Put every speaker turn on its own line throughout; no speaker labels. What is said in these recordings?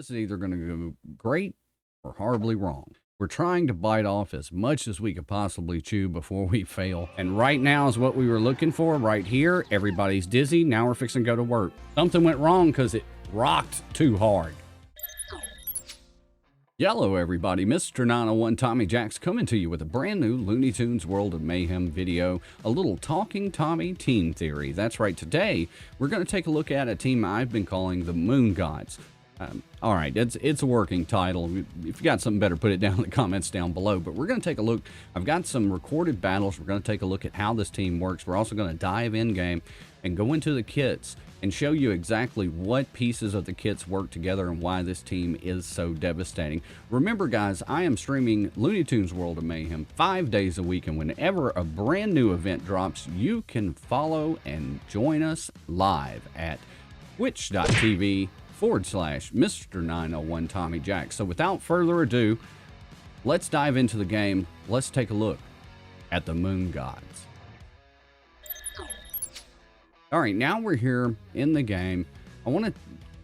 This is either going to go great or horribly wrong. We're trying to bite off as much as we could possibly chew before we fail. And right now is what we were looking for right here. Everybody's dizzy. Now we're fixing to go to work. Something went wrong because it rocked too hard. Hello everybody, Mr. 901 Tommy Jacks coming to you with a brand new Looney Tunes World of Mayhem video, a little Talking Tommy team theory. That's right, today we're going to take a look at a team I've been calling the Moon Gods. All right, it's a working title. If you got something better, put it down in the comments down below. But we're going to take a look. I've got some recorded battles. We're going to take a look at how this team works. We're also going to dive in game and go into the kits and show you exactly what pieces of the kits work together and why this team is so devastating. Remember, guys, I am streaming Looney Tunes World of Mayhem 5 days a week, and whenever a brand new event drops, you can follow and join us live at twitch.tv/Mr. 901 Tommy Jack. So without further ado, let's dive into the game. Let's take a look at the Moon Gods. All right, now we're here in the game. I want to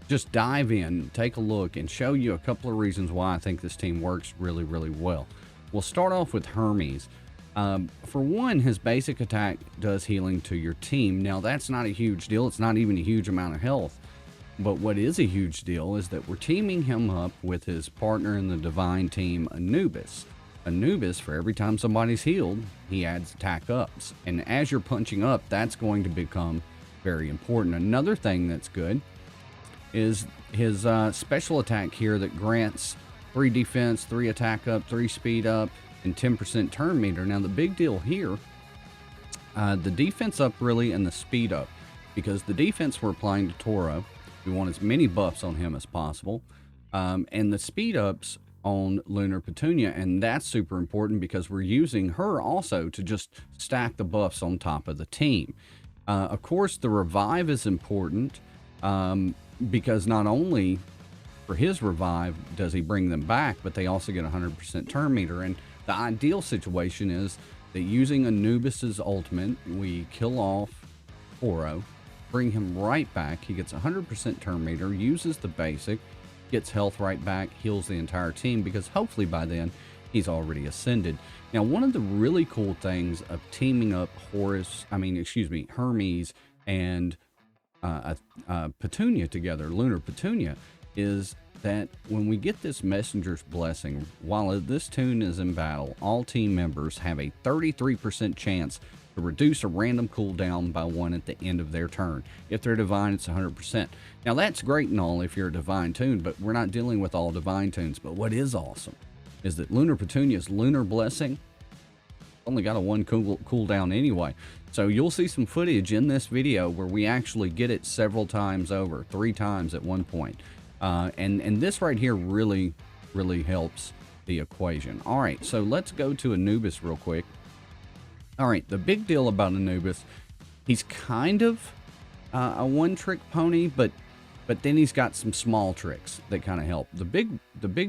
just dive in, take a look, and show you a couple of reasons why I think this team works really, really well. We'll start off with Hermes. For one, his basic attack does healing to your team. Now, that's not a huge deal. It's not even a huge amount of health. But what is a huge deal is that we're teaming him up with his partner in the divine team, Anubis. Anubis, for every time somebody's healed, he adds attack ups. And as you're punching up, that's going to become very important. Another thing that's good is his special attack here that grants 3 defense, 3 attack up, 3 speed up, and 10% turn meter. Now, the big deal here, the defense up really and the speed up, because the defense we're applying to Toro, we want as many buffs on him as possible, and the speed ups on Lunar Petunia, and that's super important because we're using her also to just stack the buffs on top of the team. Of course, the revive is important because not only for his revive does he bring them back, but they also get 100% turn meter. And the ideal situation is that using Anubis's ultimate, we kill off Toro, bring him right back. He gets 100% turn meter, uses the basic, gets health right back, heals the entire team, because hopefully by then he's already ascended. Now, one of the really cool things of teaming up Hermes and Petunia together, Lunar Petunia, is that when we get this messenger's blessing, while this tune is in battle, all team members have a 33% chance to reduce a random cooldown by 1 at the end of their turn. If they're divine, it's 100%. Now, that's great and all if you're a divine tune, but we're not dealing with all divine tunes. But what is awesome is that Lunar Petunia's Lunar Blessing only got a 1 cooldown anyway. So you'll see some footage in this video where we actually get it several times over, 3 times at one point. And this right here really, really helps the equation. All right, so let's go to Anubis real quick. All right, the big deal about Anubis, he's kind of a one-trick pony, but then he's got some small tricks that kind of help. The big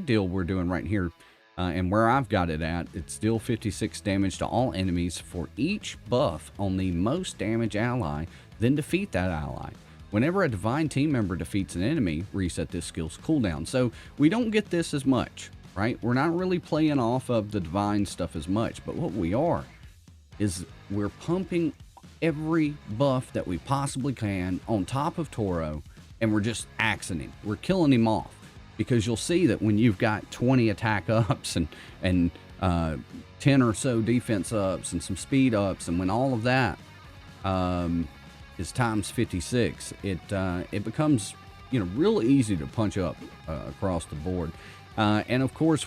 deal we're doing right here, and where I've got it at, it's still 56 damage to all enemies for each buff on the most damage ally, then defeat that ally. Whenever a divine team member defeats an enemy, reset this skill's cooldown. So we don't get this as much, right? We're not really playing off of the divine stuff as much, but what we are is we're pumping every buff that we possibly can on top of Toro, and we're just axing him. We're killing him off, because you'll see that when you've got 20 attack ups and 10 or so defense ups and some speed ups, and when all of that is times 56, it becomes, you know, real easy to punch up across the board. And of course,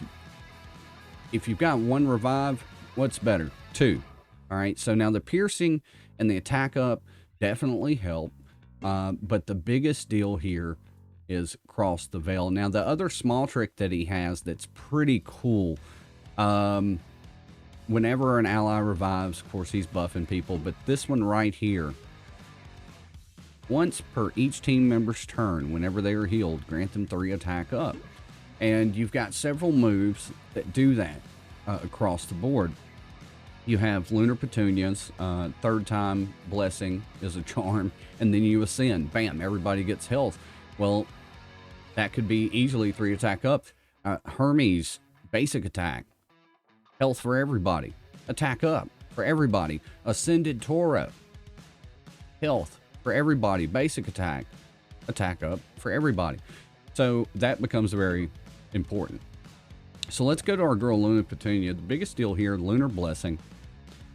if you've got 1 revive, what's better? 2. All right, so now the piercing and the attack up definitely help, but the biggest deal here is cross the veil. Now, the other small trick that he has that's pretty cool, whenever an ally revives, of course, he's buffing people, but this one right here, once per each team member's turn, whenever they are healed, grant them 3 attack up. And you've got several moves that do that across the board. You have Lunar Petunia's 3rd time blessing is a charm, and then you ascend. Bam, everybody gets health. Well, That could be easily 3 attack up. Hermes, basic attack. Health for everybody. Attack up for everybody. Ascended Toro. Health for everybody. Basic attack. Attack up for everybody. So that becomes very important. So let's go to our girl Lunar Petunia. The biggest deal here, Lunar Blessing.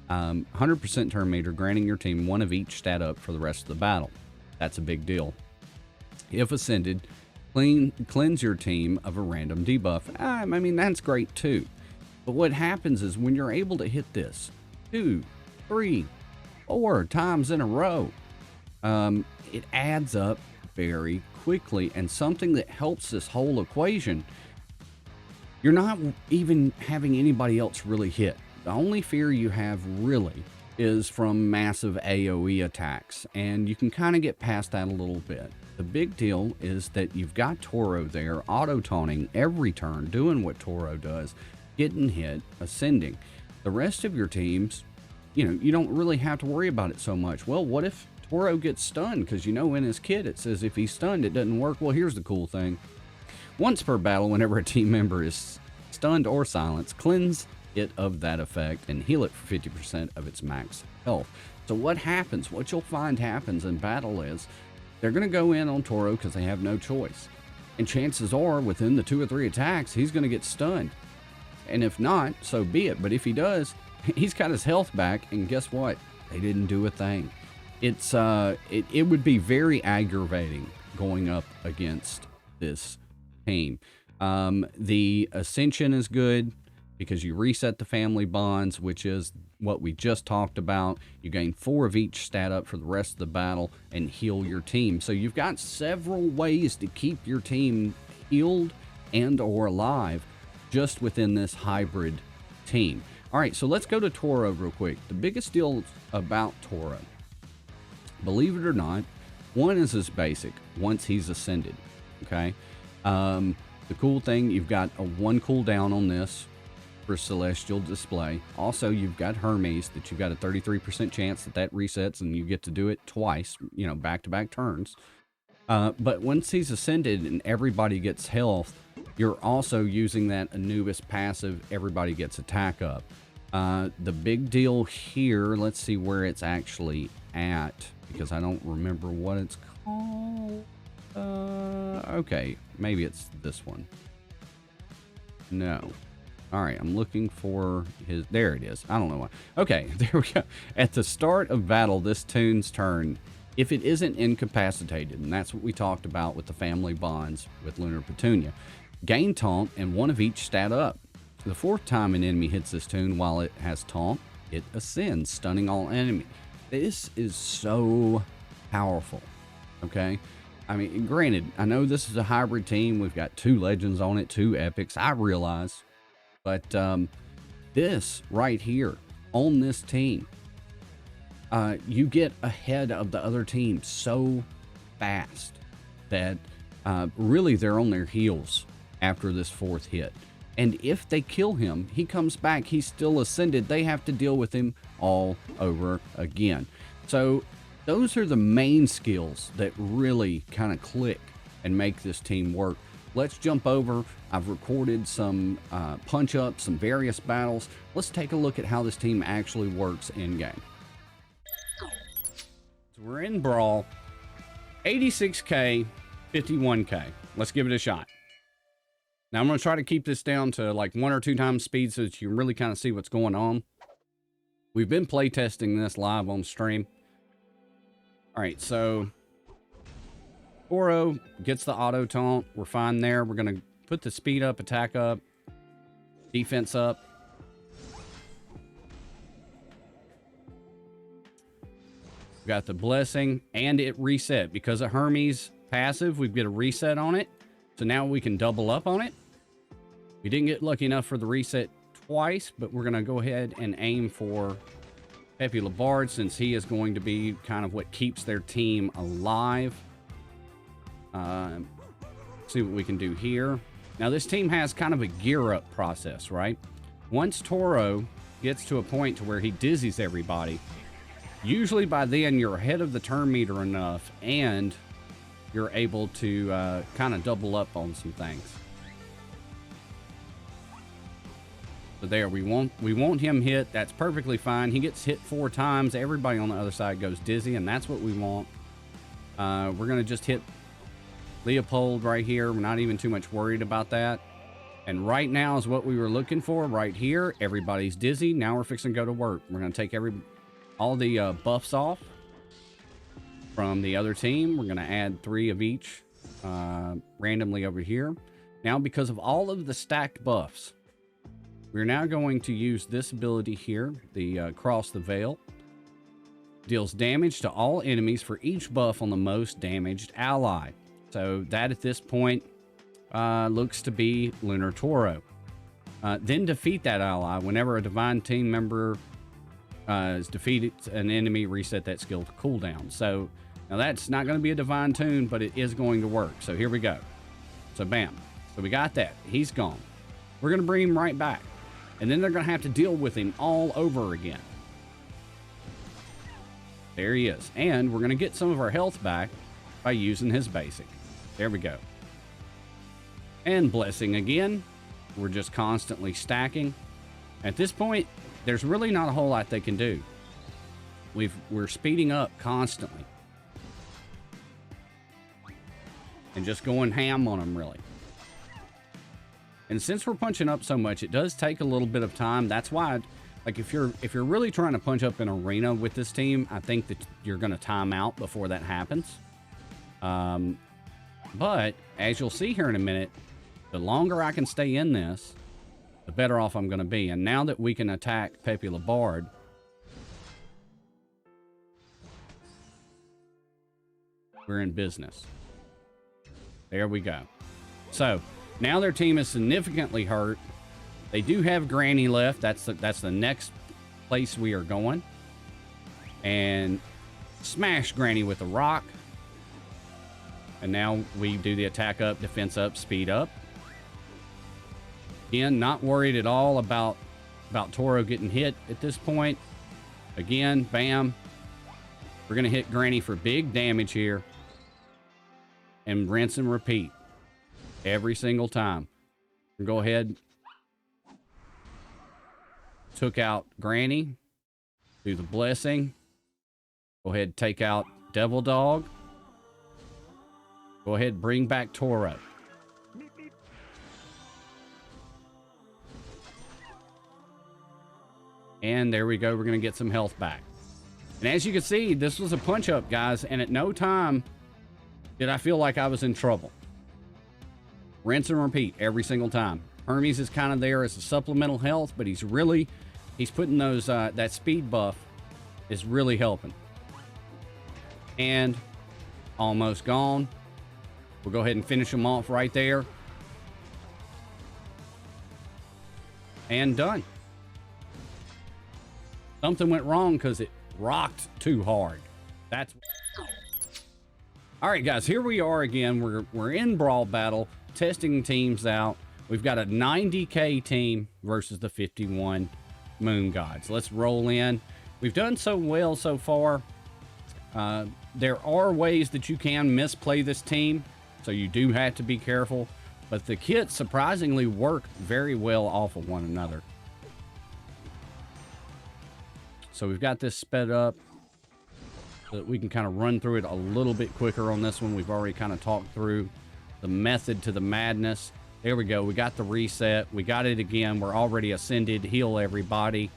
100% turn meter, granting your team 1 of each stat up for the rest of the battle. That's a big deal. If ascended, cleanse your team of a random debuff. I mean, that's great too. But what happens is when you're able to hit this 2, 3, 4 times in a row, it adds up very quickly. And something that helps this whole equation, you're not even having anybody else really hit. The only fear you have really is from massive AoE attacks, and you can kind of get past that a little bit. The big deal is that you've got Toro there, auto-taunting every turn, doing what Toro does, getting hit, ascending. The rest of your teams, you don't really have to worry about it so much. Well, what if Toro gets stunned? Because in his kit it says if he's stunned, it doesn't work. Well, here's the cool thing. Once per battle, whenever a team member is stunned or silenced, cleanse it of that effect and heal it for 50% of its max health. So what happens, what you'll find happens in battle is they're going to go in on Toro because they have no choice. And chances are within the 2 or 3 attacks, he's going to get stunned. And if not, so be it. But if he does, he's got his health back. And guess what? They didn't do a thing. It would be very aggravating going up against this team. The Ascension is good because you reset the family bonds, which is what we just talked about. You gain 4 of each stat up for the rest of the battle and heal your team. So you've got several ways to keep your team healed and or alive just within this hybrid team. All right, so let's go to Toro real quick. The biggest deal about Toro, believe it or not, one is his basic once he's ascended, okay? The cool thing, you've got a 1 cooldown on this for Celestial Display. Also, you've got Hermes that you've got a 33% chance that resets and you get to do it twice, back-to-back turns. But once he's ascended and everybody gets health, you're also using that Anubis passive, everybody gets attack up. The big deal here, let's see where it's actually at, because I don't remember what it's called. Okay, maybe it's this one. No. All right, I'm looking for his... There it is. I don't know why. Okay, there we go. At the start of battle, this tune's turn, if it isn't incapacitated, and that's what we talked about with the family bonds with Lunar Petunia, gain taunt and 1 of each stat up. The 4th time an enemy hits this tune while it has taunt, it ascends, stunning all enemies. This is so powerful, okay? I mean, granted, I know this is a hybrid team. We've got 2 legends on it, 2 epics, I realize. But this right here on this team, you get ahead of the other team so fast that really they're on their heels after this 4th hit. And if they kill him, he comes back, he's still ascended. They have to deal with him all over again. So those are the main skills that really kind of click and make this team work. Let's jump over. I've recorded some punch-ups, some various battles. Let's take a look at how this team actually works in-game. So we're in Brawl. 86K, 51K. Let's give it a shot. Now I'm going to try to keep this down to like 1 or 2 times speed so that you can really kind of see what's going on. We've been playtesting this live on stream. All right, so Toro gets the auto taunt. We're fine there. We're going to put the speed up, attack up, defense up. We got the blessing and it reset because of Hermes passive. We've got a reset on it. So now we can double up on it. We didn't get lucky enough for the reset twice, but we're going to go ahead and aim for Pepe Labard since he is going to be kind of what keeps their team alive. See what we can do here. Now this team has kind of a gear up process, right? Once Toro gets to a point to where he dizzies everybody, usually by then you're ahead of the turn meter enough and you're able to kind of double up on some things. So there, we want him hit. That's perfectly fine. He gets hit 4 times. Everybody on the other side goes dizzy, and that's what we want. We're going to just hit Leopold right here. We're not even too much worried about that. And right now is what we were looking for right here. Everybody's dizzy. Now we're fixing to go to work. We're going to take all the buffs off from the other team. We're going to add 3 of each randomly over here. Now, because of all of the stacked buffs, we're now going to use this ability here, the Cross the Veil. Deals damage to all enemies for each buff on the most damaged ally. So that at this point looks to be Lunar Toro. Then defeat that ally. Whenever a divine team member is defeated, an enemy reset that skill to cooldown. So now that's not going to be a divine tune, but it is going to work. So here we go. So bam. So we got that. He's gone. We're going to bring him right back. And then they're going to have to deal with him all over again. There he is. And we're going to get some of our health back by using his basic. There we go. And blessing again. We're just constantly stacking. At this point, there's really not a whole lot they can do. We're speeding up constantly. And just going ham on them, really. And since we're punching up so much, it does take a little bit of time. That's why, like, if you're really trying to punch up an arena with this team, I think that you're going to time out before that happens. But as you'll see here in a minute, the longer I can stay in this, the better off I'm going to be. And now that we can attack Pepe Le Bard, we're in business. There we go. So now their team is significantly hurt. They do have Granny left. That's the next place we are going. And smash Granny with a rock. And now we do the attack up, defense up, speed up. Again, not worried at all about Toro getting hit at this point. Again, bam. We're going to hit Granny for big damage here. And rinse and repeat. Every single time. Go ahead. Took out Granny. Do the blessing. Go ahead, take out Devil Dog. Go ahead, bring back Toro. And there we go. We're going to get some health back. And as you can see, this was a punch up, guys. And at no time did I feel like I was in trouble. Rinse and repeat every single time. Hermes is kind of there as a supplemental health, but he's putting those, that speed buff is really helping. And almost gone. We'll go ahead and finish him off right there. And done. Something went wrong because it rocked too hard. That's... All right, guys, here we are again. We're in Brawl Battle, testing teams out. We've got a 90K team versus the 51 Moon Gods. Let's roll in. We've done so well so far. There are ways that you can misplay this team, so you do have to be careful. But the kits surprisingly work very well off of one another. So we've got this sped up so that we can kind of run through it a little bit quicker on this one. We've already kind of talked through the method to the madness. There we go. We got the reset. We got it again. We're already ascended. Heal everybody.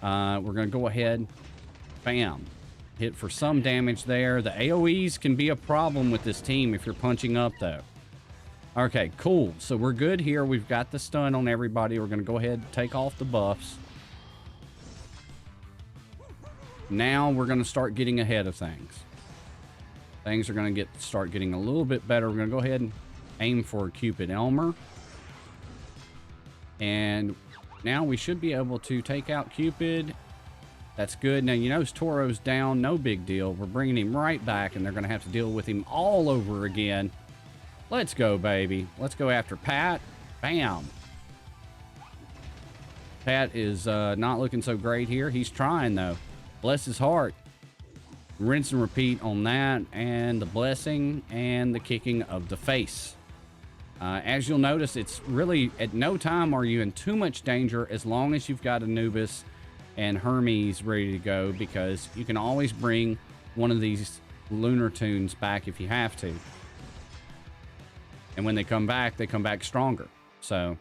We're going to go ahead. Bam. Hit for some damage there. The AoEs can be a problem with this team if you're punching up, though. Okay, cool. So we're good here. We've got the stun on everybody. We're going to go ahead and take off the buffs. Now we're going to start getting ahead of things. Things are going to start getting a little bit better. We're going to go ahead and aim for Cupid Elmer. And now we should be able to take out Cupid. That's good. Now, you notice Toro's down. No big deal. We're bringing him right back, and they're going to have to deal with him all over again. Let's go, baby. Let's go after Pat. Bam. Pat is not looking so great here. He's trying, though. Bless his heart. Rinse and repeat on that, and the blessing and the kicking of the face. As you'll notice, it's really at no time are you in too much danger as long as you've got Anubis and Hermes ready to go, because you can always bring one of these Lunar Tunes back if you have to. And when they come back stronger. So,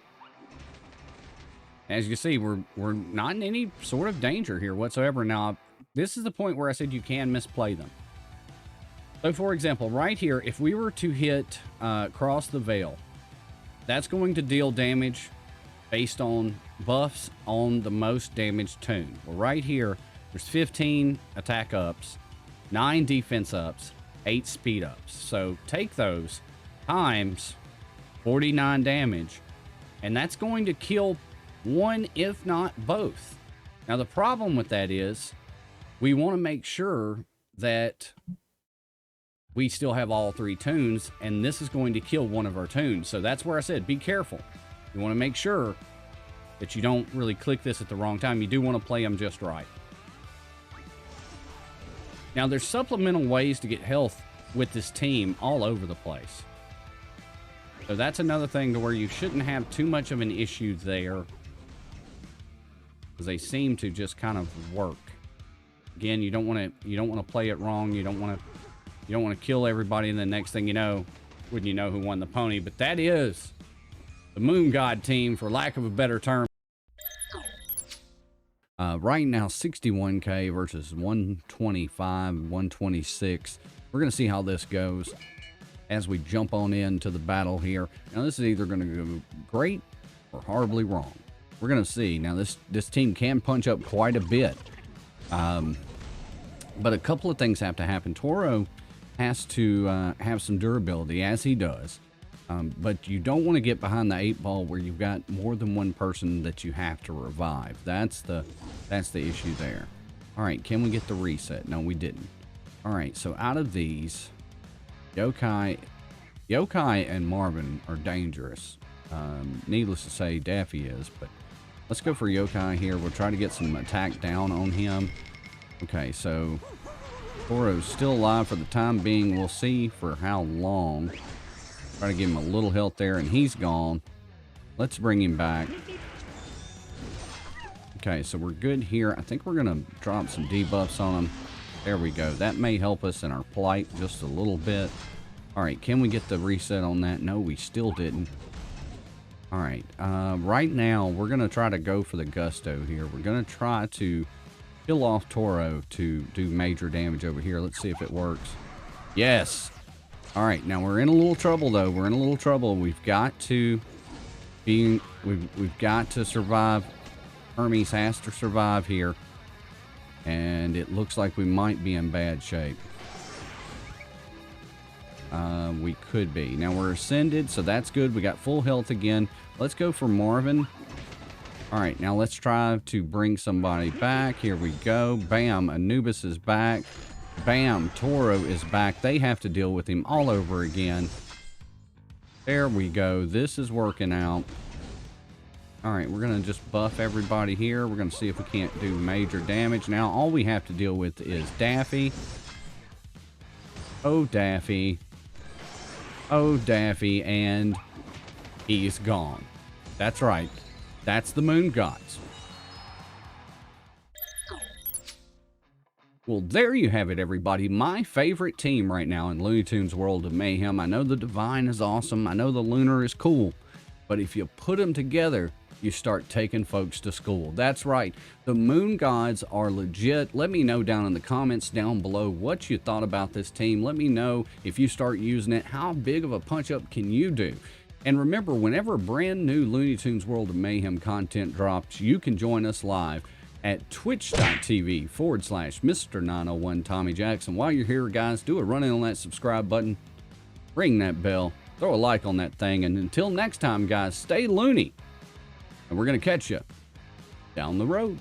as you see, we're not in any sort of danger here whatsoever. Now, this is the point where I said you can misplay them. So, for example, right here, if we were to hit Cross the Veil, that's going to deal damage based on buffs on the most damaged tune. Well, right here, there's 15 attack ups, 9 defense ups, 8 speed ups. So take those times 49 damage, and that's going to kill one, if not both. Now, the problem with that is we want to make sure that we still have all 3 tunes, and this is going to kill one of our tunes. So that's where I said, be careful. You want to make sure that you don't really click this at the wrong time. You do want to play them just right. Now, there's supplemental ways to get health with this team all over the place. So that's another thing to where you shouldn't have too much of an issue there, because they seem to just kind of work. Again, you don't want to play it wrong. You don't want to kill everybody, and the next thing you know, wouldn't you know who won the pony? But that is the Moon God team, for lack of a better term. Right now, 61K versus 125, 126. We're going to see how this goes as we jump on into the battle here. Now, this is either going to go great or horribly wrong. We're going to see. Now, this team can punch up quite a bit. But a couple of things have to happen. Toro has to have some durability, as he does. But you don't want to get behind the 8-ball where you've got more than one person that you have to revive. That's the issue there. All right, can we get the reset? No, we didn't. All right, so out of these, Yokai and Marvin are dangerous. Needless to say, Daffy is, but let's go for Yokai here. We'll try to get some attack down on him. Okay, so Toro's still alive for the time being. We'll see for how long. Try to give him a little health there, and he's gone. Let's bring him back. Okay, so we're good here. I think we're going to drop some debuffs on him. There we go. That may help us in our plight just a little bit. All right, can we get the reset on that? No, we still didn't. All right, right now, we're going to try to go for the gusto here. We're going to try to kill off Toro to do major damage over here. Let's see if it works. Yes. All right, now we're in a little trouble, though. We're in a little trouble. We've got to survive. Hermes has to survive here. And it looks like we might be in bad shape. We could be. Now we're ascended, so that's good. We got full health again. Let's go for Marvin. All right, now let's try to bring somebody back. Here we go. Bam, Anubis is back. Bam, Toro is back. They have to deal with him all over again. There we go. This is working out. All right, we're going to just buff everybody here. We're going to see if we can't do major damage. Now, all we have to deal with is Daffy. Oh, Daffy. Oh, Daffy. And he's gone. That's right. That's the Moon Gods. Well, there you have it, everybody. My favorite team right now in Looney Tunes World of Mayhem. I know the Divine is awesome. I know the Lunar is cool. But if you put them together, you start taking folks to school. That's right. The Moon Gods are legit. Let me know down in the comments down below what you thought about this team. Let me know if you start using it. How big of a punch-up can you do? And remember, whenever brand new Looney Tunes World of Mayhem content drops, you can join us live at twitch.tv/Mr901 Tommy Jackson. While you're here, guys, do a run in on that subscribe button. Ring that bell. Throw a like on that thing. And until next time, guys, stay loony. And we're going to catch you down the road.